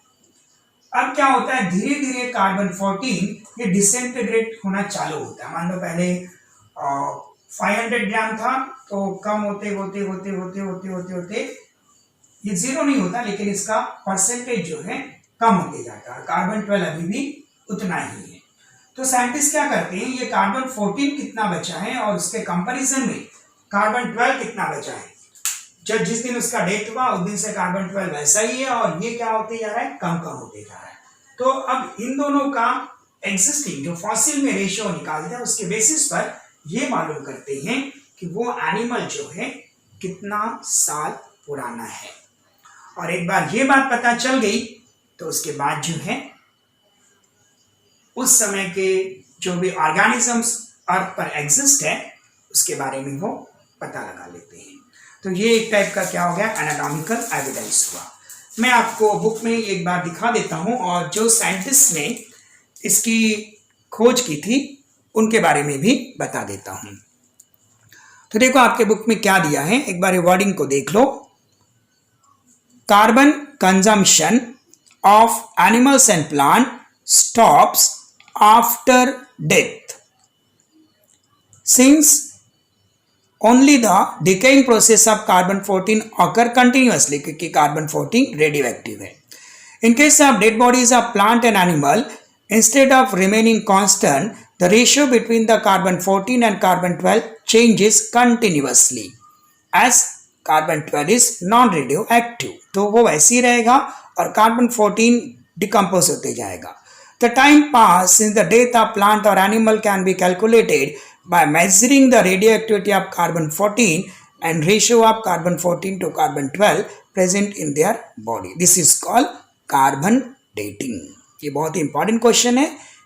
अब क्या होता है, धीरे धीरे कार्बन 14 ये डिसइंटीग्रेट होना चालू होता है। मान लो पहले 500 ग्राम था तो कम होते होते होते होते होते होते होते ये जीरो नहीं होता, लेकिन इसका परसेंटेज जो है कम होते जाता है। कार्बन 12 अभी भी उतना ही है। तो साइंटिस्ट क्या करते हैं, ये कार्बन 14 कितना बचा है और उसके कंपैरिजन में कार्बन 12 कितना बचा है, जब जिस दिन उसका डेथ हुआ उस दिन से कार्बन 12 वैसा ही है और ये क्या होते जा रहा है, कम कम होते जा रहा है। तो अब इन दोनों का एग्जिस्टिंग जो फॉसिल में रेशियो निकालते हैं उसके बेसिस पर ये मालूम करते हैं कि वो एनिमल जो है कितना साल पुराना है। और एक बार ये बात पता चल गई तो उसके बाद जो है उस समय के जो भी ऑर्गेनिजम्स अर्थ पर एग्जिस्ट है उसके बारे में वो पता लगा लेते हैं। तो ये एक टाइप का क्या हो गया, एनाटॉमिकल एविडेंस हुआ। मैं आपको बुक में एक बार दिखा देता हूं और जो साइंटिस्ट ने इसकी खोज की थी उनके बारे में भी बता देता हूं। तो देखो आपके बुक में क्या दिया है, एक बार वर्डिंग को देख लो। Carbon consumption of animals and plant stops after death since only the decaying process of carbon 14 occur continuously, क्योंकि carbon 14 radioactive है. In case of dead bodies of plant and animal, instead of remaining constant, the ratio between the carbon 14 and carbon 12 changes continuously as carbon 12 is non radio active, तो वो वैसे ही रहेगा और carbon 14 decompose होते जाएगा. The time pass since the death of plant or animal can be calculated by measuring the radioactivity of carbon 14 and ratio of carbon 14 to carbon 12 present in their body. This is called carbon dating. ये बहुत ही important question है,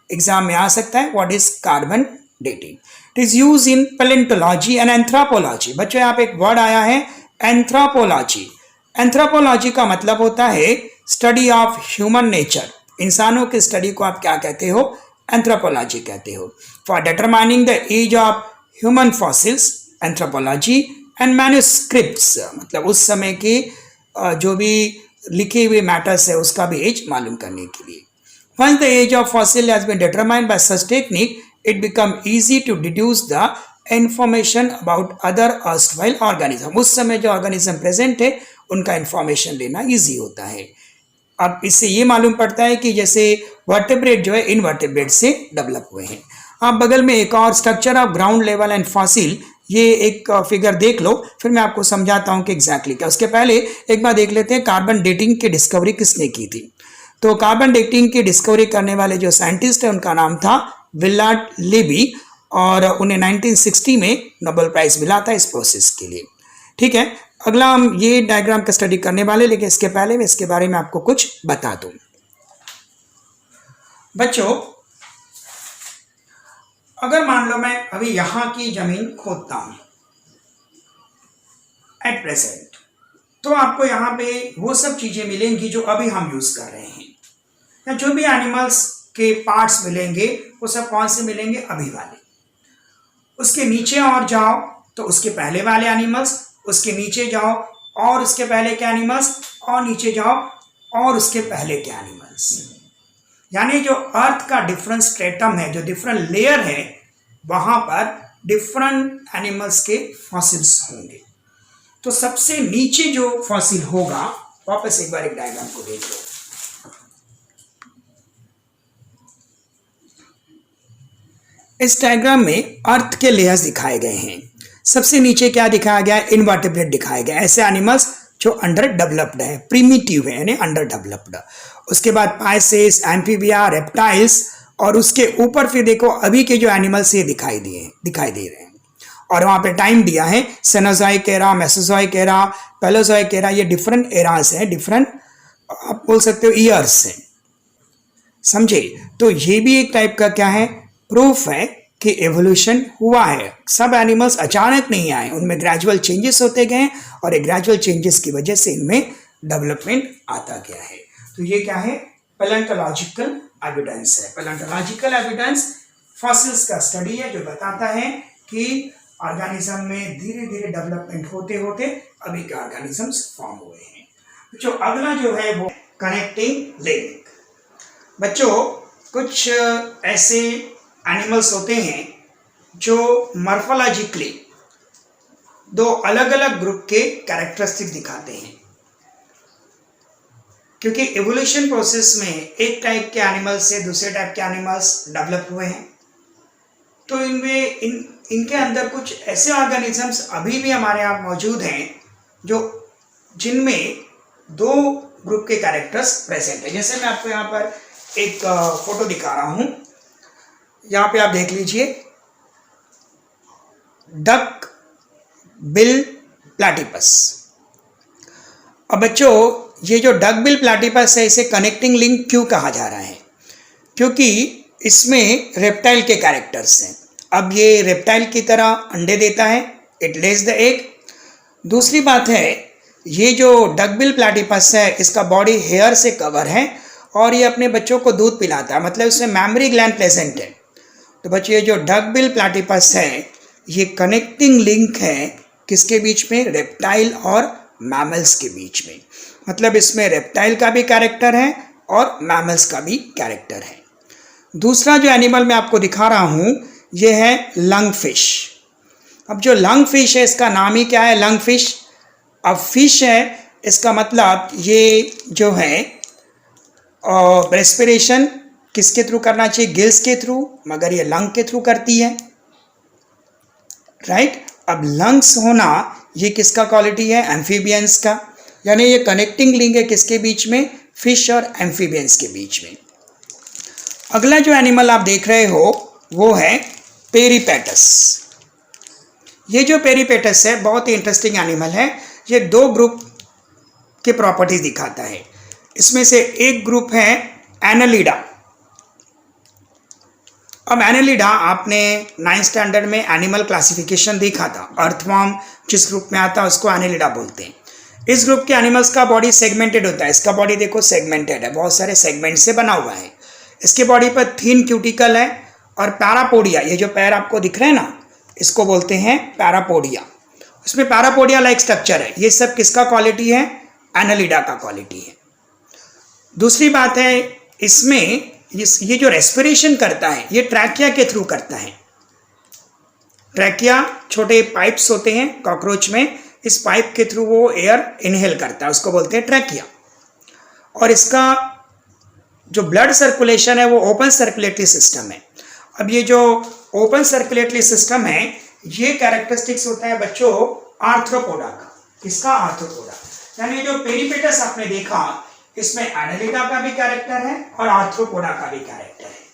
exam में आ सकता है. What is carbon dating? It is use in palaeontology and anthropology. बच्चों यहाँ पे एक वर्ड आया है एंथ्रोपोलॉजी. एंथ्रोपोलॉजी का मतलब होता है स्टडी ऑफ ह्यूमन नेचर. इंसानों की स्टडी को आप क्या कहते हो? एंथ्रोपोलॉजी कहते हो. For determining the age of human fossils, anthropology and manuscripts, मतलब उस समय की जो भी लिखे हुए मैटर्स है उसका भी एज मालूम करने के लिए. Once the age of fossil has been determined by such technique, it becomes easy to deduce the information about other erstwhile organism. उस समय जो organism present है उनका information लेना easy होता है. अब इससे ये मालूम पड़ता है कि जैसे वर्टेब्रेट जो है इनवर्टेब्रेट से डेवलप हुए हैं. आप बगल में एक और structure of ground level and fossil, ये एक फिगर देख लो, फिर मैं आपको समझाता हूँ कि एग्जैक्टली क्या. उसके पहले एक बार देख लेते हैं कार्बन डेटिंग की डिस्कवरी किसने की थी. तो कार्बन डेटिंग की डिस्कवरी करने वाले जो साइंटिस्ट है उनका नाम था विलार्ड लेवी, और उन्हें 1960 में नोबेल प्राइज मिला था इस प्रोसेस के लिए. ठीक है, अगला हम ये डायग्राम का स्टडी करने वाले, लेकिन इसके पहले मैं इसके बारे में आपको कुछ बता दूं. बच्चों, अगर मान लो मैं अभी यहां की जमीन खोदता हूं एट प्रेजेंट, तो आपको यहाँ पे वो सब चीजें मिलेंगी जो अभी हम यूज कर रहे हैं, या जो भी एनिमल्स के पार्ट्स मिलेंगे वो सब कौन से मिलेंगे? अभी वाले. उसके नीचे और जाओ तो उसके पहले वाले एनिमल्स, उसके नीचे जाओ और उसके पहले के एनिमल्स, और नीचे जाओ और उसके पहले के एनिमल्स. यानी जो अर्थ का डिफरेंट स्ट्रेटम है, जो डिफरेंट लेयर है, वहां पर डिफरेंट एनिमल्स के फॉसिल्स होंगे. तो सबसे नीचे जो फॉसिल होगा, वापस एक बार एक डायग्राम को देख लो. इस डायग्राम में अर्थ के लेयर्स दिखाए गए हैं. सबसे नीचे क्या दिखाया गया है? इनवर्टेब्रेट दिखाए गए, ऐसे एनिमल्स जो अंडर डेवलप्ड है, प्रीमिटिव है, यानी अंडर डेवलप्ड. उसके बाद पाइसेस, एम्फीबिया, रेप्टाइल्स, और उसके ऊपर फिर देखो अभी के जो एनिमल्स ये दिखाई दे रहे हैं. और वहां पे टाइम दिया है Cenozoic era, Mesozoic era, Paleozoic era. ये डिफरेंट एरास हैं, डिफरेंट आप बोल सकते हो ईयर्स हैं. समझे? तो ये भी एक टाइप का क्या है? प्रूफ है कि एवोल्यूशन हुआ है. सब एनिमल्स अचानक नहीं आए, उनमें ग्रेजुअल चेंजेस होते गए, और एक ग्रेजुअल चेंजेस की वजह से इनमें डेवलपमेंट आता गया है. तो ये क्या है? पैलेंटोलॉजिकल एविडेंस है. पैलेंटोलॉजिकल एविडेंस फॉसिल्स का स्टडी है जो बताता है कि ऑर्गेनिज्म में धीरे धीरे डेवलपमेंट होते होते अभी के ऑर्गेनिजम्स फॉर्म हुए हैं. जो अगला जो है वो कनेक्टिंग लिंक. बच्चों, कुछ ऐसे एनिमल्स होते हैं जो मॉर्फोलॉजिकली दो अलग अलग ग्रुप के कैरेक्टरिस्टिक दिखाते हैं, क्योंकि एवोल्यूशन प्रोसेस में एक टाइप के एनिमल्स से दूसरे टाइप के एनिमल्स डेवलप हुए हैं. तो इनमें इनके अंदर कुछ ऐसे ऑर्गेनिजम्स अभी भी हमारे यहाँ मौजूद हैं जो जिनमें दो ग्रुप के कैरेक्टर्स प्रेजेंट है. जैसे मैं आपको यहाँ पर एक फोटो दिखा रहा हूँ. यहाँ पे आप देख लीजिए, डक बिल प्लैटिपस. अब बच्चों, ये जो डक बिल प्लैटिपस है, इसे कनेक्टिंग लिंक क्यों कहा जा रहा है? क्योंकि इसमें रेप्टाइल के कैरेक्टर्स हैं. अब ये रेप्टाइल की तरह अंडे देता है, इट लेज द एग. दूसरी बात है, ये जो डकबिल प्लैटिपस है इसका बॉडी हेयर से कवर है और ये अपने बच्चों को दूध पिलाता है, मतलब इसमें मैमरी ग्लैंड प्रेजेंट है. तो बच्चों, ये जो डकबिल प्लैटिपस है ये कनेक्टिंग लिंक है किसके बीच में? रेप्टाइल और मैमल्स के बीच में. मतलब इसमें रेप्टाइल का भी कैरेक्टर है और मैमल्स का भी कैरेक्टर है. दूसरा जो एनिमल मैं आपको दिखा रहा हूँ ये है लंग फिश. अब जो लंग फिश है इसका नाम ही क्या है? Lung fish. अब फिश है, इसका मतलब ये जो है रेस्पिरेशन किसके थ्रू करना चाहिए? गिल्स के थ्रू, मगर ये लंग के थ्रू करती है. राइट। अब लंग्स होना ये किसका क्वालिटी है? एम्फीबियंस का, यानी ये कनेक्टिंग लिंक है किसके बीच में? फिश और एम्फीबियंस के बीच में। अगला जो एनिमल आप देख रहे हो वो है पेरिपेटस। ये जो पेरिपेटस है बहुत ही इंटरेस्टिंग एनिमल है। ये दो ग्रुप के प्रॉपर्टीज दिखाता है। इसमें से एक ग्रुप है एनालिडा। अब एनालिडा आपने 9th स्टैंडर्ड में एनिमल क्लासिफिकेशन देखा था। अर्थवर्म जिस ग्रुप में आता है उसको एनालिडा बोलते हैं। इस ग्रुप के एनिमल्स का बॉडी सेगमेंटेड होता है। इसका बॉडी देखो सेगमेंटेड है, बहुत सारे सेगमेंट से बना हुआ है। इसके बॉडी पर थिन क्यूटिकल है और पैरापोडिया, ये जो पैर आपको दिख रहे हैं ना, इसको बोलते हैं पैरापोडिया। इसमें पैरापोडिया लाइक स्ट्रक्चर है। ये सब किसका क्वालिटी है? एनालिडा का क्वालिटी है। दूसरी बात है, इसमें ये जो रेस्पिरेशन करता है ये ट्रैकिया के थ्रू करता है। ट्रैकिया छोटे पाइप्स होते हैं कॉकरोच में, इस पाइप के थ्रू वो एयर इनहेल करता है, उसको बोलते हैं ट्रैकिया। और इसका जो ब्लड सर्कुलेशन है वो ओपन सर्कुलेटरी सिस्टम है। अब ये जो ओपन सर्कुलेटरी सिस्टम है ये कैरेक्टरिस्टिक्स होता है बच्चों आर्थ्रोपोडा का। किसका? आर्थ्रोपोडा। यानी जो पेरिपेटस आपने देखा इसमें एनालिडा का भी कैरेक्टर है और आर्थ्रोपोडा का भी कैरेक्टर है।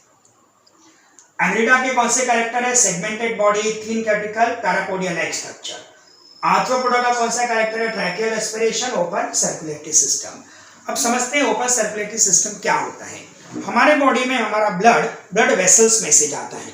एनालिडा के कौन से कैरेक्टर है? Segmented body, thin cuticle, parapodia like structure. Arthropoda का कौन सा कैरेक्टर है? Tracheal respiration, open circulatory system. अब समझते हैं ओपन सर्कुलेटरी सिस्टम क्या होता है। हमारे बॉडी में हमारा ब्लड वेसल्स में से जाता है,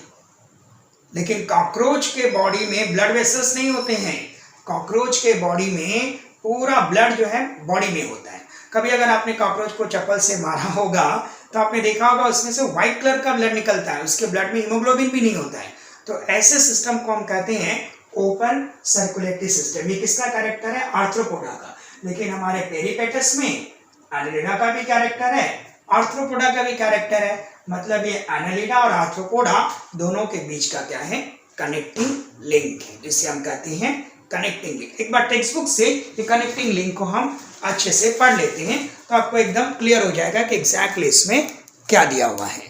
लेकिन कॉकरोच के बॉडी में ब्लड वेसल्स नहीं होते हैं। कॉकरोच के बॉडी में पूरा ब्लड जो है बॉडी में होता है। कभी अगर आपने कॉकरोच को चप्पल से मारा होगा तो आपने देखा होगा उसमें से व्हाइट कलर का ब्लड निकलता है, उसके ब्लड में हीमोग्लोबिन भी नहीं होता है। तो ऐसे सिस्टम को हम कहते हैं ओपन सर्कुलेटरी सिस्टम। ये किसका कैरेक्टर है? आर्थ्रोपोडा का। लेकिन हमारे पेरिपेटस में एनालिडा का भी कैरेक्टर है, आर्थ्रोपोडा का भी कैरेक्टर है। मतलब ये एनालिडा और आर्थ्रोपोडा दोनों के बीच का क्या है? कनेक्टिंग लिंक है, जिसे हम कहते हैं कनेक्टिंग लिंक। एक बार टेक्स्ट बुक से ये कनेक्टिंग लिंक को हम अच्छे से पढ़ लेते हैं तो आपको एकदम क्लियर हो जाएगा कि एग्जैक्टली इसमें क्या दिया हुआ है।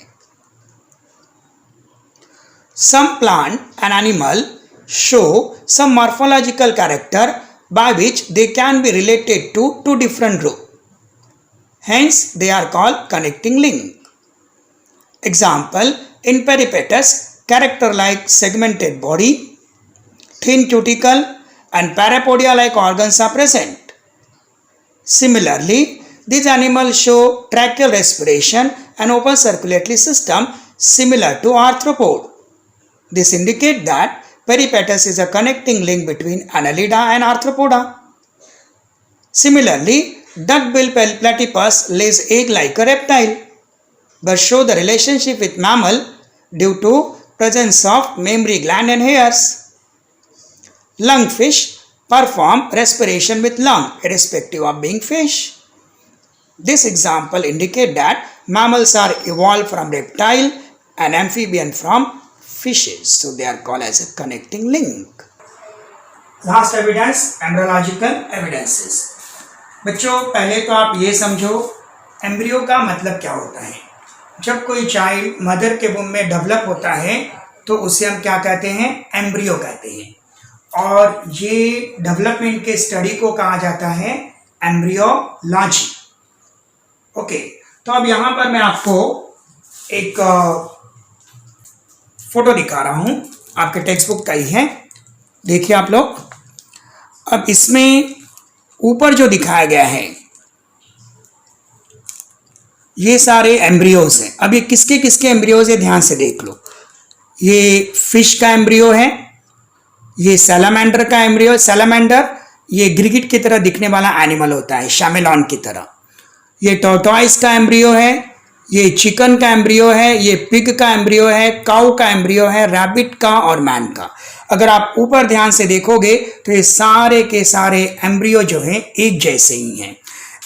Some plant and animal show some morphological character by which they can be related to two different groups. Hence, they are called connecting link. Example, in Peripatus, character like segmented body, thin cuticle and parapodia-like organs are present. Similarly, these animals show tracheal respiration and open circulatory system similar to arthropod. This indicates that Peripatus is a connecting link between Annelida and Arthropoda. Similarly, duck-billed platypus lays egg like a reptile, but show the relationship with mammal due to presence of mammary gland and hairs. Lungfish perform respiration with lung, irrespective of being fish. This example indicates that mammals are evolved from reptile and amphibian from fishes, so they are called as a connecting link. Last evidence, embryological evidences. बच्चों पहले तो आप ये समझो embryo का मतलब क्या होता है। जब कोई चाइल्ड मदर के वूम में डेवलप होता है तो उसे हम क्या कहते हैं? एम्ब्रियो कहते हैं। और ये डेवलपमेंट के स्टडी को कहा जाता है एम्ब्रियोलॉजी। ओके, तो अब यहाँ पर मैं आपको एक फोटो दिखा रहा हूं, आपके टेक्स्ट बुक का ही है, देखिए आप लोग। अब इसमें ऊपर जो दिखाया गया है ये सारे एम्ब्रियोज हैं। अब ये किसके किसके एम्ब्रियोज है ध्यान से देख लो। ये फिश का एम्ब्रियो है, ये सैलामेंडर का एम्ब्रियो। सैलामेंडर ये गिरगिट की तरह दिखने वाला एनिमल होता है, शैमेलॉन की तरह। ये टॉर्टोइस का एम्ब्रियो है, ये चिकन का एम्ब्रियो है, ये पिग का एम्ब्रियो है, काऊ का एम्ब्रियो है, रैबिट का और मैन का। अगर आप ऊपर ध्यान से देखोगे तो ये सारे के सारे एम्ब्रियो जो हैं एक जैसे ही हैं।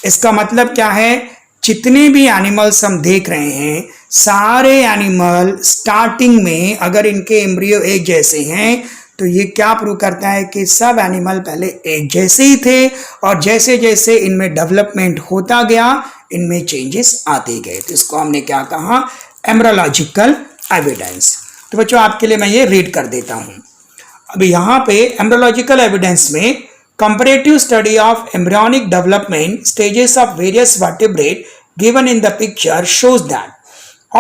इसका मतलब क्या है? जितने भी एनिमल्स हम देख रहे हैं सारे एनिमल स्टार्टिंग में अगर इनके एम्ब्रियो एक जैसे हैं तो ये क्या प्रूव करता है कि सब एनिमल पहले एक जैसे ही थे और जैसे जैसे इनमें डेवलपमेंट होता गया इनमें चेंजेस आते गए। तो इसको हमने क्या कहा? Embryological evidence. तो बच्चों आपके लिए मैं ये रीड कर देता हूँ। अभी यहाँ पे एम्ब्रियोलॉजिकल एविडेंस में comparative study of embryonic development stages of various vertebrate given in the picture shows that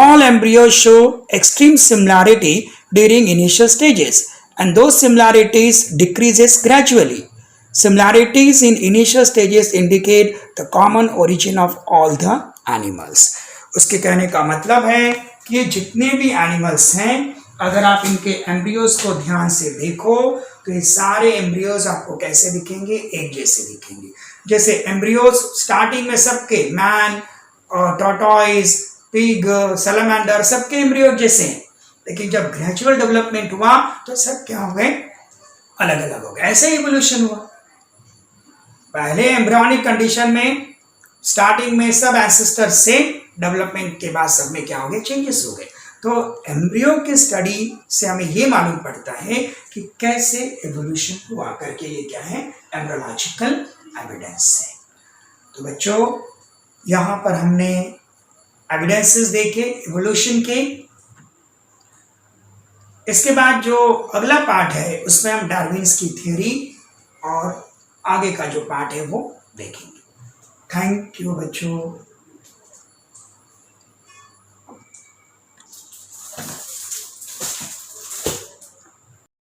all embryos show extreme similarity during initial stages and those similarities decreases gradually. Similarities in initial stages indicate the common origin of all the animals. उसके कहने का मतलब है कि ये जितने भी animals हैं, अगर आप इनके एम्ब्रियोज को ध्यान से देखो तो ये सारे एम्ब्रियोज आपको कैसे दिखेंगे, एक जैसे दिखेंगे. जैसे एम्ब्रियोज स्टार्टिंग में सबके मैन और टॉर्टॉइज, पिग, सैलमेंडर सबके एम्ब्रियोज जैसे हैं, लेकिन जब ग्रेजुअल डेवलपमेंट हुआ तो सब क्या हो गए, अलग अलग हो गए. ऐसे इवोल्यूशन हुआ. पहले एम्ब्रियोनिक कंडीशन में स्टार्टिंग में सब एंसेस्टर से, डेवलपमेंट के बाद सब में क्या हो गए, चेंजेस हो गए. तो एम्ब्रियो की स्टडी से हमें ये मालूम पड़ता है कि कैसे एवोल्यूशन हुआ करके. ये क्या है, एम्ब्रियोलॉजिकल एविडेंस है. तो बच्चों यहाँ पर हमने एविडेंसेस देखे एवोल्यूशन के. इसके बाद जो अगला पार्ट है उसमें हम डार्विन्स की थ्योरी और आगे का जो पार्ट है वो देखेंगे. थैंक यू बच्चों.